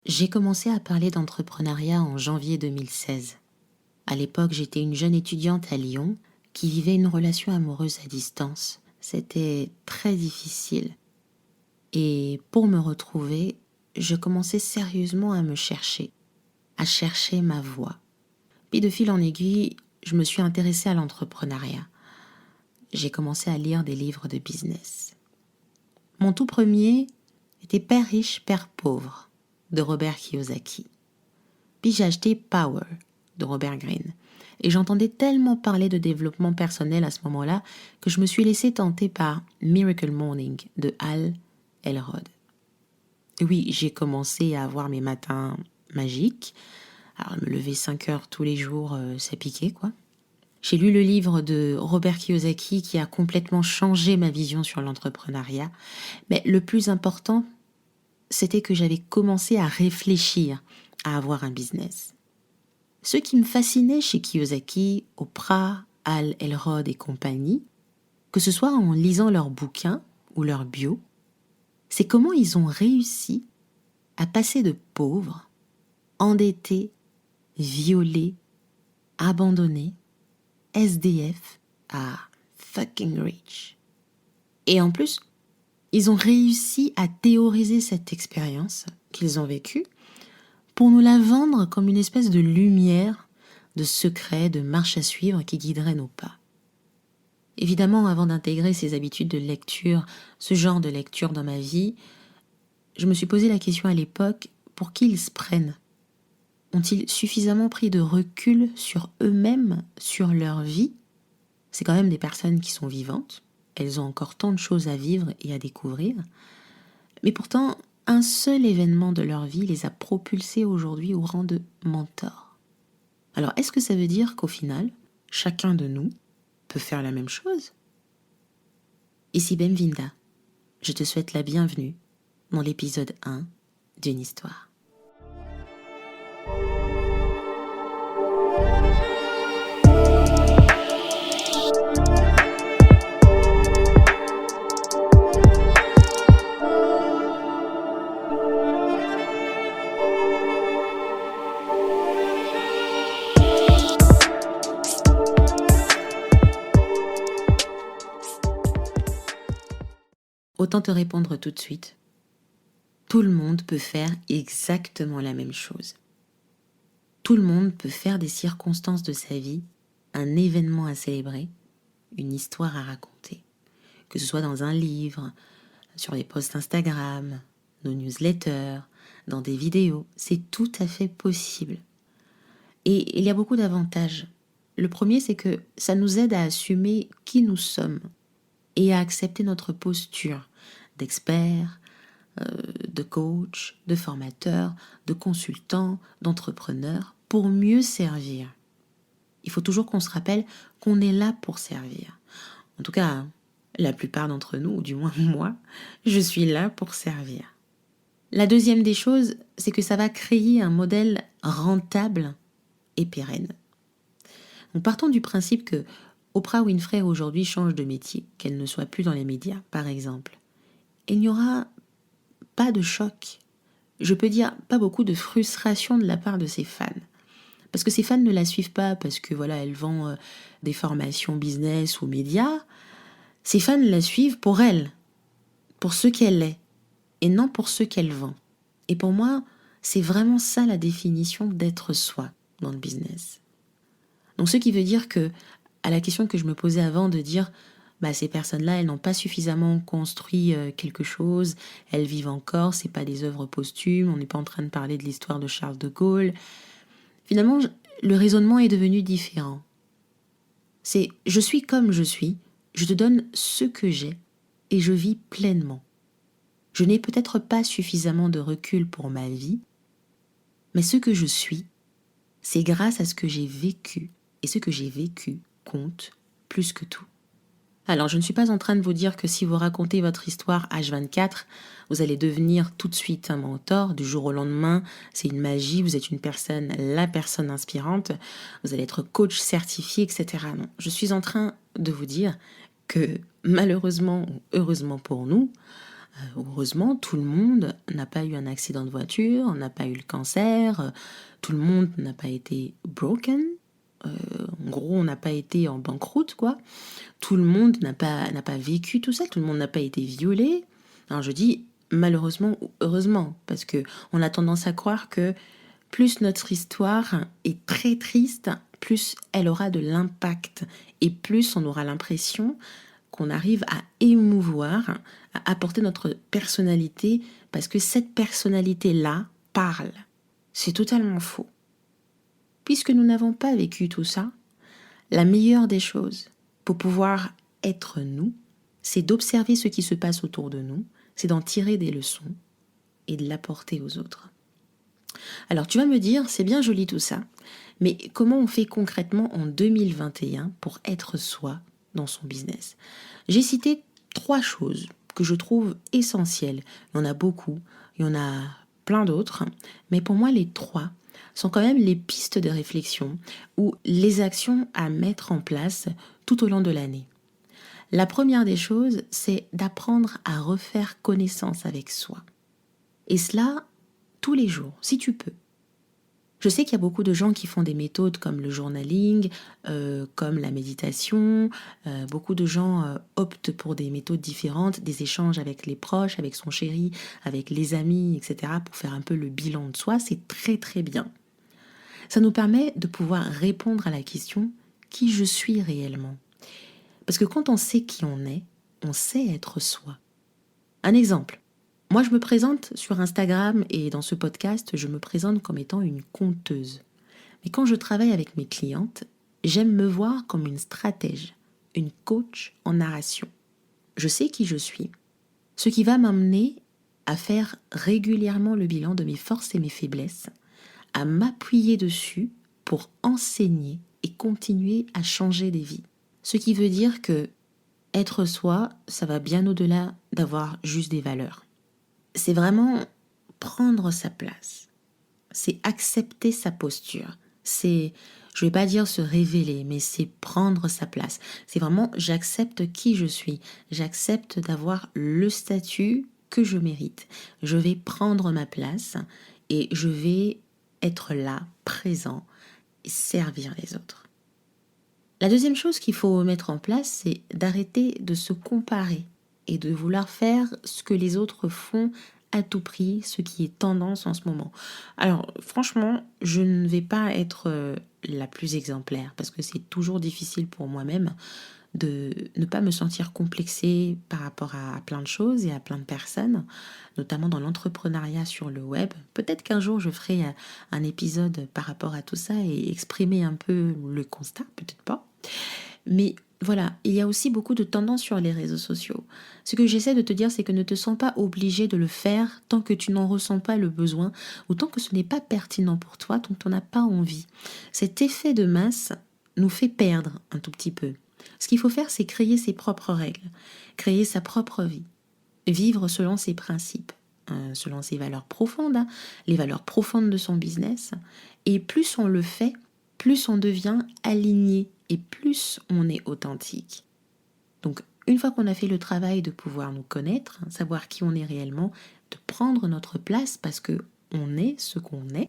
J'ai commencé à parler d'entrepreneuriat en janvier 2016. À l'époque, j'étais une jeune étudiante à Lyon qui vivait une relation amoureuse à distance. C'était très difficile. Et pour me retrouver, je commençais sérieusement à chercher ma voie. Puis de fil en aiguille, je me suis intéressée à l'entrepreneuriat. J'ai commencé à lire des livres de business. Mon tout premier était Père riche, Père pauvre de Robert Kiyosaki. Puis j'ai acheté Power de Robert Greene. Et j'entendais tellement parler de développement personnel à ce moment-là que je me suis laissée tenter par Miracle Morning de Hal Elrod. Et oui, j'ai commencé à avoir mes matins magiques. Alors, me lever 5 heures tous les jours, ça piquait, quoi. J'ai lu le livre de Robert Kiyosaki qui a complètement changé ma vision sur l'entrepreneuriat. Mais le plus important, c'était que j'avais commencé à réfléchir à avoir un business. Ce qui me fascinait chez Kiyosaki, Oprah, Hal Elrod et compagnie, que ce soit en lisant leurs bouquins ou leurs bios, c'est comment ils ont réussi à passer de pauvres, endettés, violés, abandonnés, SDF à fucking rich. Et en plus, ils ont réussi à théoriser cette expérience qu'ils ont vécue pour nous la vendre comme une espèce de lumière, de secret, de marche à suivre qui guiderait nos pas. Évidemment, avant d'intégrer ces habitudes de lecture, ce genre de lecture dans ma vie, je me suis posé la question à l'époque, pour qui ils se prennent ? Ont-ils suffisamment pris de recul sur eux-mêmes, sur leur vie ? C'est quand même des personnes qui sont vivantes, elles ont encore tant de choses à vivre et à découvrir, mais pourtant, un seul événement de leur vie les a propulsés aujourd'hui au rang de mentors. Alors, est-ce que ça veut dire qu'au final, chacun de nous peut faire la même chose ? Ici Benvinda, je te souhaite la bienvenue dans l'épisode 1 d'une histoire. Autant te répondre tout de suite. Tout le monde peut faire exactement la même chose. Tout le monde peut faire des circonstances de sa vie un événement à célébrer, une histoire à raconter. Que ce soit dans un livre, sur les posts Instagram, nos newsletters, dans des vidéos, c'est tout à fait possible. Et il y a beaucoup d'avantages. Le premier, c'est que ça nous aide à assumer qui nous sommes et à accepter notre posture d'expert, de coach, de formateur, de consultant, d'entrepreneur, pour mieux servir. Il faut toujours qu'on se rappelle qu'on est là pour servir. En tout cas, la plupart d'entre nous, ou du moins moi, je suis là pour servir. La deuxième des choses, c'est que ça va créer un modèle rentable et pérenne. Donc partons du principe que Oprah Winfrey aujourd'hui change de métier, qu'elle ne soit plus dans les médias, par exemple. Il n'y aura pas de choc. Je peux dire pas beaucoup de frustration de la part de ses fans. Parce que ses fans ne la suivent pas parce que voilà, elle vend des formations business ou médias. Ses fans la suivent pour elle, pour ce qu'elle est, et non pour ce qu'elle vend. Et pour moi, c'est vraiment ça la définition d'être soi dans le business. Donc ce qui veut dire que, à la question que je me posais avant de dire ces personnes-là, elles n'ont pas suffisamment construit quelque chose, elles vivent encore, c'est pas des œuvres posthumes, on n'est pas en train de parler de l'histoire de Charles de Gaulle. Finalement, le raisonnement est devenu différent. C'est « je suis comme je suis, je te donne ce que j'ai et je vis pleinement. Je n'ai peut-être pas suffisamment de recul pour ma vie, mais ce que je suis, c'est grâce à ce que j'ai vécu, et ce que j'ai vécu compte plus que tout. » Alors, je ne suis pas en train de vous dire que si vous racontez votre histoire H24, vous allez devenir tout de suite un mentor du jour au lendemain. C'est une magie, vous êtes la personne inspirante, vous allez être coach certifié, etc. Non, je suis en train de vous dire que malheureusement ou heureusement pour nous, Heureusement, tout le monde n'a pas eu un accident de voiture, n'a pas eu le cancer, tout le monde n'a pas été broken. En gros, on n'a pas été en banqueroute, quoi. Tout le monde n'a pas vécu tout ça, tout le monde n'a pas été violé. Alors je dis malheureusement ou heureusement, parce que on a tendance à croire que plus notre histoire est très triste, plus elle aura de l'impact et plus on aura l'impression qu'on arrive à émouvoir, à apporter notre personnalité, parce que cette personnalité-là parle. C'est totalement faux. Puisque nous n'avons pas vécu tout ça, la meilleure des choses pour pouvoir être nous, c'est d'observer ce qui se passe autour de nous, c'est d'en tirer des leçons et de l'apporter aux autres. Alors tu vas me dire, c'est bien joli tout ça, mais comment on fait concrètement en 2021 pour être soi dans son business? J'ai cité 3 choses que je trouve essentielles. Il y en a beaucoup, il y en a plein d'autres, mais pour moi les 3 sont quand même les pistes de réflexion ou les actions à mettre en place tout au long de l'année. La première des choses, c'est d'apprendre à refaire connaissance avec soi. Et cela tous les jours, si tu peux. Je sais qu'il y a beaucoup de gens qui font des méthodes comme le journaling, comme la méditation. Beaucoup de gens optent pour des méthodes différentes, des échanges avec les proches, avec son chéri, avec les amis, etc. pour faire un peu le bilan de soi. C'est très très bien. Ça nous permet de pouvoir répondre à la question « qui je suis réellement ?» Parce que quand on sait qui on sait être soi. Un exemple. Moi, je me présente sur Instagram et dans ce podcast, je me présente comme étant une conteuse. Mais quand je travaille avec mes clientes, j'aime me voir comme une stratège, une coach en narration. Je sais qui je suis, ce qui va m'amener à faire régulièrement le bilan de mes forces et mes faiblesses, à m'appuyer dessus pour enseigner et continuer à changer des vies. Ce qui veut dire que être soi, ça va bien au-delà d'avoir juste des valeurs. C'est vraiment prendre sa place. C'est accepter sa posture. C'est, je vais pas dire se révéler, mais c'est prendre sa place. C'est vraiment, j'accepte qui je suis. J'accepte d'avoir le statut que je mérite. Je vais prendre ma place et je vais être là, présent et servir les autres. La deuxième chose qu'il faut mettre en place, c'est d'arrêter de se comparer et de vouloir faire ce que les autres font à tout prix, ce qui est tendance en ce moment. Alors franchement, je ne vais pas être la plus exemplaire parce que c'est toujours difficile pour moi-même de ne pas me sentir complexée par rapport à plein de choses et à plein de personnes, notamment dans l'entrepreneuriat sur le web. Peut-être qu'un jour je ferai un épisode par rapport à tout ça et exprimer un peu le constat, peut-être pas. Mais voilà, il y a aussi beaucoup de tendances sur les réseaux sociaux. Ce que j'essaie de te dire, c'est que ne te sens pas obligé de le faire tant que tu n'en ressens pas le besoin ou tant que ce n'est pas pertinent pour toi, tant que tu n'en as pas envie. Cet effet de masse nous fait perdre un tout petit peu. Ce qu'il faut faire, c'est créer ses propres règles, créer sa propre vie, vivre selon ses principes, selon ses valeurs profondes, les valeurs profondes de son business. Et plus on le fait, plus on devient aligné et plus on est authentique. Donc, une fois qu'on a fait le travail de pouvoir nous connaître, savoir qui on est réellement, de prendre notre place parce que on est ce qu'on est,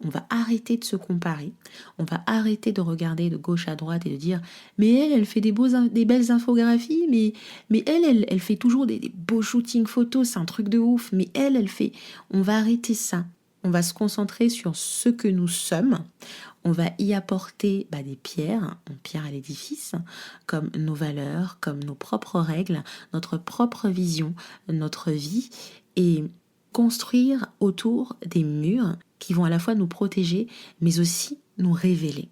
on va arrêter de se comparer, on va arrêter de regarder de gauche à droite et de dire « mais elle fait des belles infographies, mais elle fait toujours des beaux shootings photos, c'est un truc de ouf, mais elle fait... » On va arrêter ça, on va se concentrer sur ce que nous sommes, on va y apporter des pierres, une pierre à l'édifice, comme nos valeurs, comme nos propres règles, notre propre vision, notre vie, et construire autour des murs qui vont à la fois nous protéger, mais aussi nous révéler.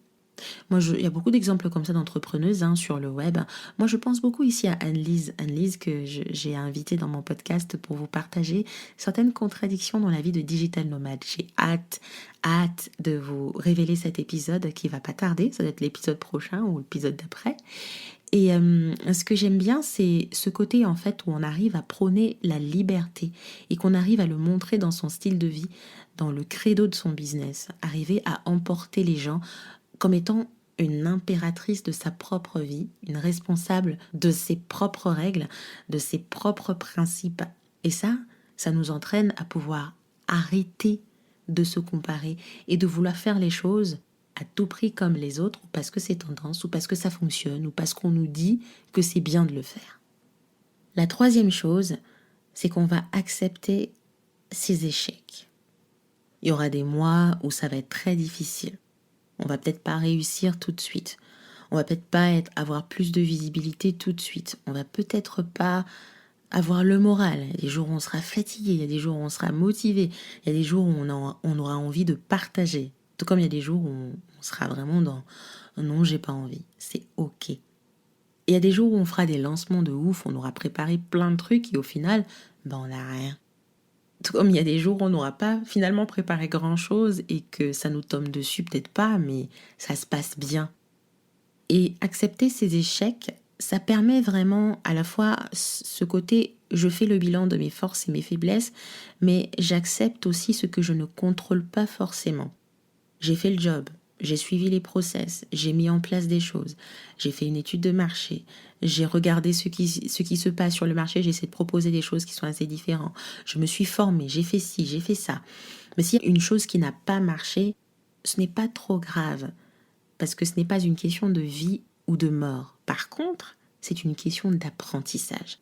Moi, il y a beaucoup d'exemples comme ça d'entrepreneuses sur le web. Moi, je pense beaucoup ici à Anne-Lise que j'ai invitée dans mon podcast pour vous partager certaines contradictions dans la vie de digital nomade. J'ai hâte de vous révéler cet épisode qui va pas tarder. Ça doit être l'épisode prochain ou l'épisode d'après. Et ce que j'aime bien, c'est ce côté en fait où on arrive à prôner la liberté et qu'on arrive à le montrer dans son style de vie, dans le credo de son business, arriver à emporter les gens comme étant une impératrice de sa propre vie, une responsable de ses propres règles, de ses propres principes Et ça nous entraîne à pouvoir arrêter de se comparer et de vouloir faire les choses à tout prix comme les autres, ou parce que c'est tendance, ou parce que ça fonctionne, ou parce qu'on nous dit que c'est bien de le faire. La troisième chose, c'est qu'on va accepter ses échecs. Il y aura des mois où ça va être très difficile. On va peut-être pas réussir tout de suite. On va peut-être pas avoir plus de visibilité tout de suite. On va peut-être pas avoir le moral. Il y a des jours où on sera fatigué, il y a des jours où on sera motivé, il y a des jours où on aura envie de partager. Tout comme il y a des jours où on sera vraiment dans « non, j'ai pas envie ». C'est ok. Et il y a des jours où on fera des lancements de ouf, on aura préparé plein de trucs et au final, on n'a rien. Tout comme il y a des jours où on n'aura pas finalement préparé grand-chose et que ça nous tombe dessus, peut-être pas, mais ça se passe bien. Et accepter ces échecs, ça permet vraiment à la fois ce côté je fais le bilan de mes forces et mes faiblesses, mais j'accepte aussi ce que je ne contrôle pas forcément. J'ai fait le job, j'ai suivi les process, j'ai mis en place des choses, j'ai fait une étude de marché, j'ai regardé ce qui se passe sur le marché, j'ai essayé de proposer des choses qui sont assez différentes, je me suis formée, j'ai fait ci, j'ai fait ça. Mais s'il y a une chose qui n'a pas marché, ce n'est pas trop grave, parce que ce n'est pas une question de vie ou de mort. Par contre, c'est une question d'apprentissage.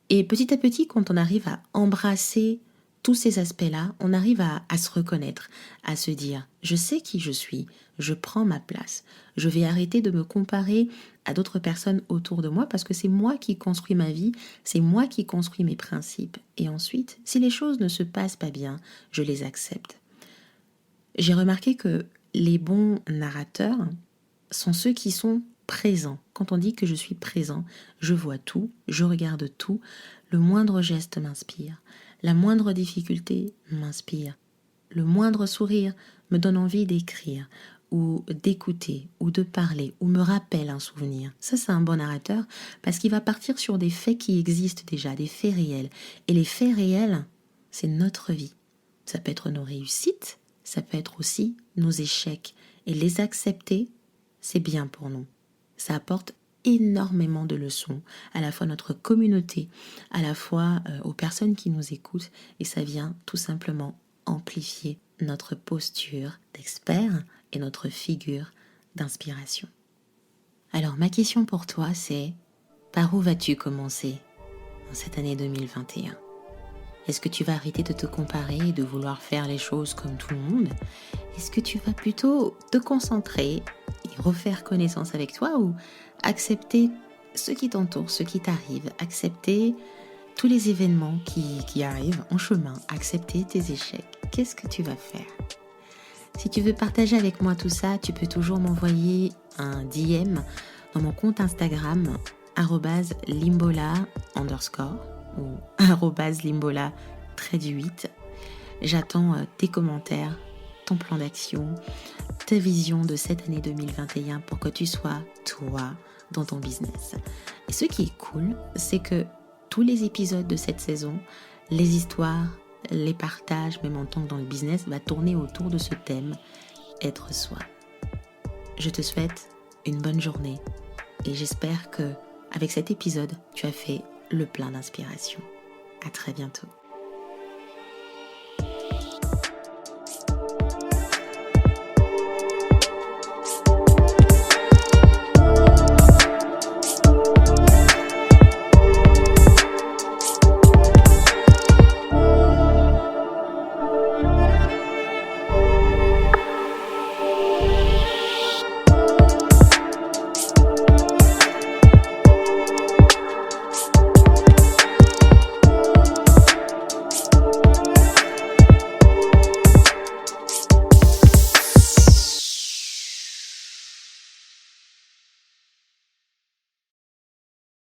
Et petit à petit, quand on arrive à embrasser tous ces aspects-là, on arrive à se reconnaître, à se dire « je sais qui je suis, je prends ma place, je vais arrêter de me comparer à d'autres personnes autour de moi parce que c'est moi qui construis ma vie, c'est moi qui construis mes principes. Et ensuite, si les choses ne se passent pas bien, je les accepte. » J'ai remarqué que les bons narrateurs sont ceux qui sont présents. Quand on dit que je suis présent, je vois tout, je regarde tout, le moindre geste m'inspire, la moindre difficulté m'inspire, le moindre sourire me donne envie d'écrire ou d'écouter ou de parler ou me rappelle un souvenir. Ça, c'est un bon narrateur parce qu'il va partir sur des faits qui existent déjà, des faits réels. Et les faits réels, c'est notre vie. Ça peut être nos réussites, ça peut être aussi nos échecs. Et les accepter, c'est bien pour nous. Ça apporte énormément de leçons, à la fois notre communauté, à la fois aux personnes qui nous écoutent, et ça vient tout simplement amplifier notre posture d'expert et notre figure d'inspiration. Alors ma question pour toi, c'est par où vas-tu commencer en cette année 2021 ? Est-ce que tu vas arrêter de te comparer et de vouloir faire les choses comme tout le monde ? Est-ce que tu vas plutôt te concentrer et refaire connaissance avec toi ou accepter ce qui t'entoure, ce qui t'arrive, accepter tous les événements qui arrivent en chemin, accepter tes échecs ? Qu'est-ce que tu vas faire ? Si tu veux partager avec moi tout ça, tu peux toujours m'envoyer un DM dans mon compte Instagram @limbola_ ou @limbola_8. J'attends tes commentaires, ton plan d'action, ta vision de cette année 2021 pour que tu sois toi dans ton business. Et ce qui est cool, c'est que tous les épisodes de cette saison, les histoires, les partages, même en tant que dans le business, va tourner autour de ce thème, être soi. Je te souhaite une bonne journée et j'espère que avec cet épisode, tu as fait le plein d'inspiration. À très bientôt.